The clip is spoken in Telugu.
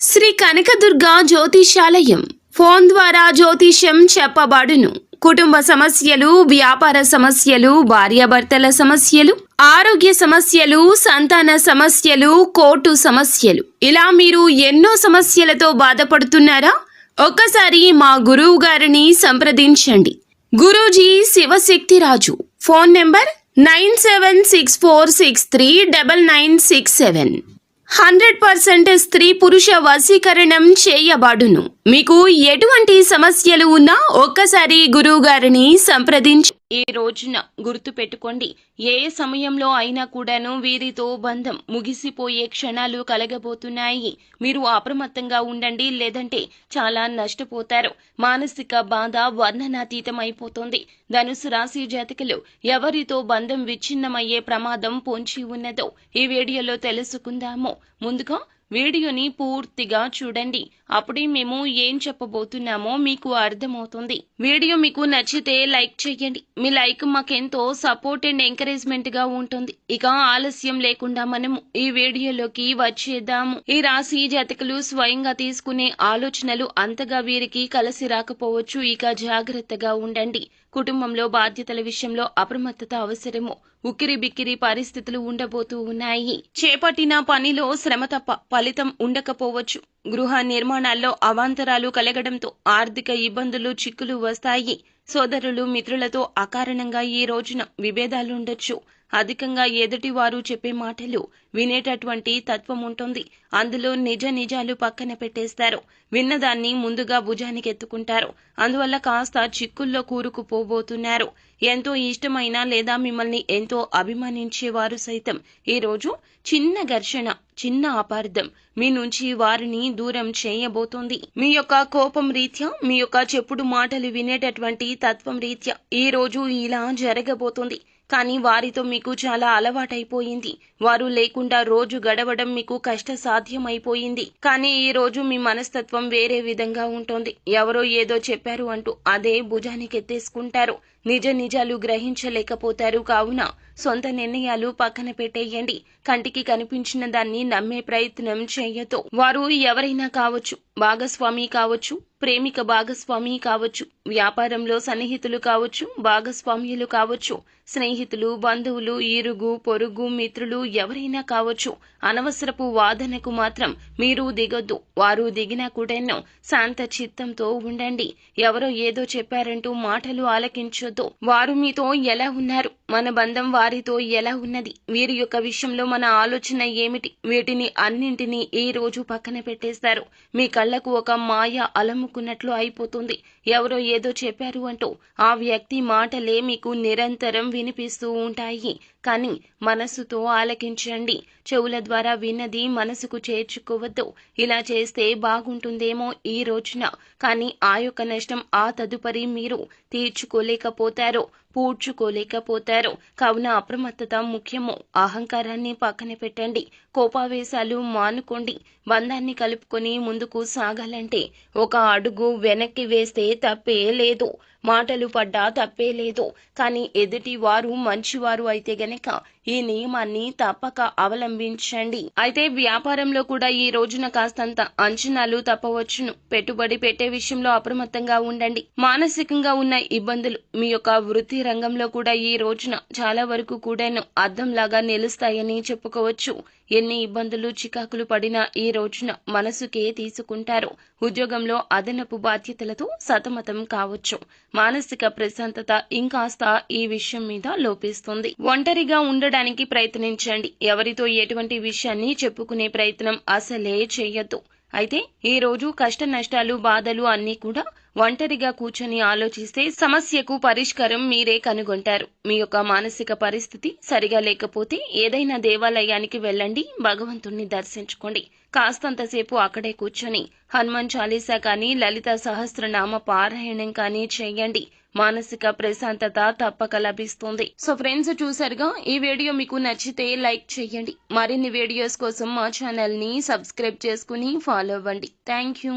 శ్రీ కనకదుర్గ జ్యోతిషాలయం ఫోన్ ద్వారా జ్యోతిష్యం చెప్పబడును. కుటుంబ సమస్యలు, వ్యాపార సమస్యలు, భార్యాభర్తల సమస్యలు, ఆరోగ్య సమస్యలు, సంతాన సమస్యలు, కోర్టు సమస్యలు, ఇలా మీరు ఎన్నో సమస్యలతో బాధపడుతున్నారా? ఒక్కసారి మా గురువు గారిని సంప్రదించండి. గురూజీ శివశక్తిరాజు. Phone number 9764639967. 100% స్త్రీ పురుష వశీకరణం చేయబడును. మీకు ఎటువంటి సమస్యలు ఉన్నా ఒక్కసారి గురువు గారిని సంప్రదించి ఈ రోజున గుర్తు పెట్టుకోండి. ఏ సమయంలో అయినా కూడాను వీరితో బంధం ముగిసిపోయే క్షణాలు కలగబోతున్నాయి. మీరు అప్రమత్తంగా ఉండండి, లేదంటే చాలా నష్టపోతారు. మానసిక బాధ వర్ణనాతీతం అయిపోతుంది. ధనుసు రాశి జాతకులు ఎవరితో బంధం విచ్ఛిన్నమయ్యే ప్రమాదం పొంచి ఉన్నదో ఈ వీడియోలో తెలుసుకుందాము. ముందుగా వీడియోని పూర్తిగా చూడండి. అప్పుడే మేము ఏం చెప్పబోతున్నామో మీకు అర్థమవుతుంది. వీడియో మీకు నచ్చితే లైక్ చేయండి. మీ లైక్ మాకెంతో సపోర్ట్ అండ్ ఎంకరేజ్మెంట్ గా ఉంటుంది. ఇక ఆలస్యం లేకుండా మనము ఈ వీడియోలోకి వచ్చేద్దాము. ఈ రాశి జాతకులు స్వయంగా తీసుకునే ఆలోచనలు అంతగా వీరికి కలిసి రాకపోవచ్చు. ఇక జాగ్రత్తగా ఉండండి. కుటుంబంలో బాధ్యతల విషయంలో అప్రమత్తత అవసరము. ఉక్కిరి బిక్కిరి పరిస్థితులు ఉండబోతూ ఉన్నాయి. చేపట్టిన పనిలో శ్రమ తప్ప ఫలితం ఉండకపోవచ్చు. గృహ నిర్మాణాల్లో అవాంతరాలు కలగడంతో ఆర్థిక ఇబ్బందులు, చిక్కులు వస్తాయి. సోదరులు, మిత్రులతో అకారణంగా ఈ రోజున విభేదాలుండొచ్చు. అధికంగా ఎదుటి వారు చెప్పే మాటలు వినేటటువంటి తత్వం ఉంటుంది. అందులో నిజాలు పక్కన పెట్టేస్తారు. విన్నదాన్ని ముందుగా భుజానికి ఎత్తుకుంటారు. అందువల్ల కాస్త చిక్కుల్లో కూరుకుపోబోతున్నారు. ఎంతో ఇష్టమైన లేదా మిమ్మల్ని ఎంతో అభిమానించేవారు సైతం ఈ రోజు చిన్న ఘర్షణ, చిన్న అపార్థం మీ నుంచి వారిని దూరం చేయబోతోంది. మీ యొక్క కోపం రీత్యా, మీ యొక్క చెప్పుడు మాటలు వినేటటువంటి తత్వం రీత్యా ఈ రోజు ఇలా జరగబోతోంది. కానీ వారితో మీకు చాలా అలవాటైపోయింది. వారు లేకుండా రోజు గడవడం మీకు కష్ట సాధ్యమైపోయింది. కానీ ఈ రోజు మీ మనస్తత్వం వేరే విధంగా ఉంటుంది. ఎవరో ఏదో చెప్పారు అంటూ అదే భుజానికి ఎత్తేసుకుంటారు. నిజాలు గ్రహించలేకపోతారు. కావున సొంత నిర్ణయాలు పక్కన పెట్టేయండి. కంటికి కనిపించిన దాన్ని నమ్మే ప్రయత్నం చేయొద్దు. వారు ఎవరైనా కావచ్చు, భాగస్వామి కావచ్చు, ప్రేమిక భాగస్వామి కావచ్చు, వ్యాపారంలో సన్నిహితులు కావచ్చు, భాగస్వామ్యులు కావచ్చు, స్నేహితులు, బంధువులు, ఇరుగు పొరుగు మిత్రులు ఎవరైనా కావచ్చు. అనవసరపు వాదనకు మాత్రం మీరు దిగొద్దు. వారు దిగినా కూడాను శాంత చిత్తంతో ఉండండి. ఎవరో ఏదో చెప్పారంటూ మాటలు ఆలకించొద్దు. వారు మీతో ఎలా ఉన్నారు, మన బంధం వారితో ఎలా ఉన్నది, వీరి యొక్క విషయంలో మన ఆలోచన ఏమిటి, వీటిని అన్నింటినీ ఈ రోజు పక్కన పెట్టేస్తారు. మీ కళ్లకు ఒక మాయ అలముకున్నట్లు అయిపోతుంది. ఎవరో ఏదో చెప్పారు అంటూ ఆ వ్యక్తి మాటలే మీకు నిరంతరం వినిపిస్తూ ఉంటాయి. కానీ మనసుతో ఆలకించండి. చెవుల ద్వారా విన్నది మనసుకు చేర్చుకోవద్దు. ఇలా చేస్తే బాగుంటుందేమో ఈ రోజున. కానీ ఆ యొక్క నష్టం ఆ తదుపరి మీరు తీర్చుకోలేకపోతారు, పూడ్చుకోలేకపోతారు. కావున అప్రమత్తత ముఖ్యము. అహంకారాన్ని పక్కన పెట్టండి. కోపావేశాలు మానుకోండి. బంధాన్ని కలుపుకొని ముందుకు సాగాలంటే ఒక అడుగు వెనక్కి వేస్తే తప్పే లేదు. మాటలు పడ్డా తప్పే లేదు. కానీ ఎదుటి వారు మంచివారు అయితే గనక ఈ నియమాన్ని తప్పక అవలంబించండి. అయితే వ్యాపారంలో కూడా ఈ రోజున కాస్తంత అంచనాలు తప్పవచ్చును. పెట్టుబడి పెట్టే విషయంలో అప్రమత్తంగా ఉండండి. మానసికంగా ఉన్న ఇబ్బందులు మీ యొక్క వృత్తి రంగంలో కూడా ఈ రోజున చాలా వరకు కూడాను అద్దంలాగా నిలుస్తాయని చెప్పుకోవచ్చు. ఎన్ని ఇబ్బందులు, చికాకులు పడినా ఈ రోజున మనసుకే తీసుకుంటారు. ఉద్యోగంలో అదనపు బాధ్యతలతో సతమతం కావచ్చు. మానసిక ప్రశాంతత ఇంకాస్త ఈ విషయం మీద లోపిస్తుంది. ఒంటరిగా ఉండడానికి ప్రయత్నించండి. ఎవరితో ఎటువంటి విషయాన్ని చెప్పుకునే ప్రయత్నం అసలే చేయొద్దు. అయితే ఈ రోజు కష్ట నష్టాలు, బాధలు అన్నీ కూడా ఒంటరిగా కూర్చొని ఆలోచిస్తే సమస్యకు పరిష్కారం మీరే కనుగొంటారు. మీ యొక్క మానసిక పరిస్థితి సరిగా లేకపోతే ఏదైనా దేవాలయానికి వెళ్ళండి, భగవంతుణ్ణి దర్శించుకోండి. కాస్తంతసేపు అక్కడే కూర్చొని హనుమాన్ చాలీసా కానీ, లలిత సహస్రనామ పారాయణం కానీ చేయండి. మానసిక ప్రశాంతత తప్పక లభిస్తుంది. సో ఫ్రెండ్స్, చూసారుగా, ఈ వీడియో మీకు నచ్చితే లైక్ చేయండి. మరిన్ని వీడియోస్ కోసం మా ఛానల్ ని సబ్స్క్రైబ్ చేసుకుని ఫాలో అవ్వండి. Thank you.